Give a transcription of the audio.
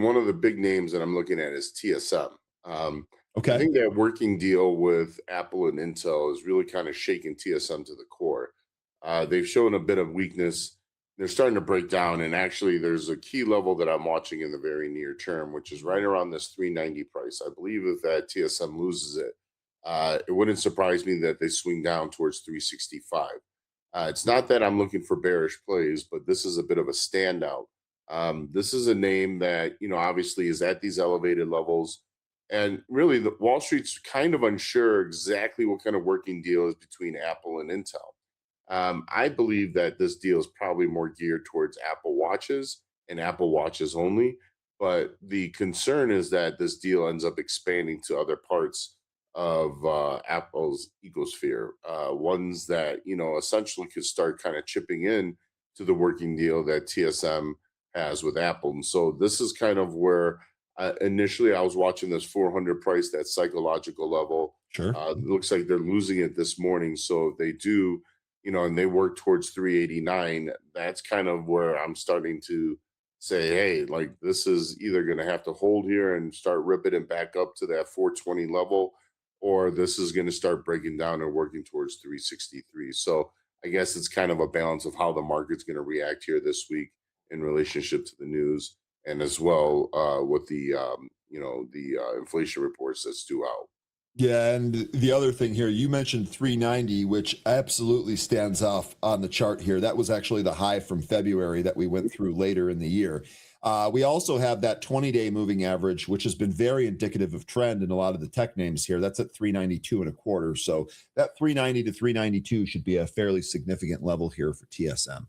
one of the big names that I'm looking at is TSM. I Okay. think that working deal with Apple and Intel is really kind of shaking TSM to the core. They've shown a bit of weakness. They're starting to break down, and actually, there's a key level that I'm watching in the very near term, which is right around this 390 price. I believe if that TSM loses it, it wouldn't surprise me that they swing down towards 365. It's not that I'm looking for bearish plays, but this is a bit of a standout. This is a name that, obviously is at these elevated levels. And really, the Wall Street's kind of unsure exactly what kind of working deal is between Apple and Intel. I believe that this deal is probably more geared towards Apple Watches and Apple Watches only. But the concern is that this deal ends up expanding to other parts of Apple's ecosphere, ones that essentially could start kind of chipping in to the working deal that TSM has with Apple. And so this is kind of where initially I was watching this 400 price, that psychological level. Sure. It looks like they're losing it this morning. So if they do, and they work towards 389, that's kind of where I'm starting to say, hey, like this is either going to have to hold here and start ripping it back up to that 420 level, or this is going to start breaking down and working towards 363. So I guess it's kind of a balance of how the market's going to react here this week in relationship to the news, and as well with the inflation reports that's due out. Yeah, and the other thing here, you mentioned 390, which absolutely stands off on the chart here. That was actually the high from February that we went through later in the year. We also have that 20-day moving average, which has been very indicative of trend in a lot of the tech names here. That's at 392 and a quarter. So that 390 to 392 should be a fairly significant level here for TSM.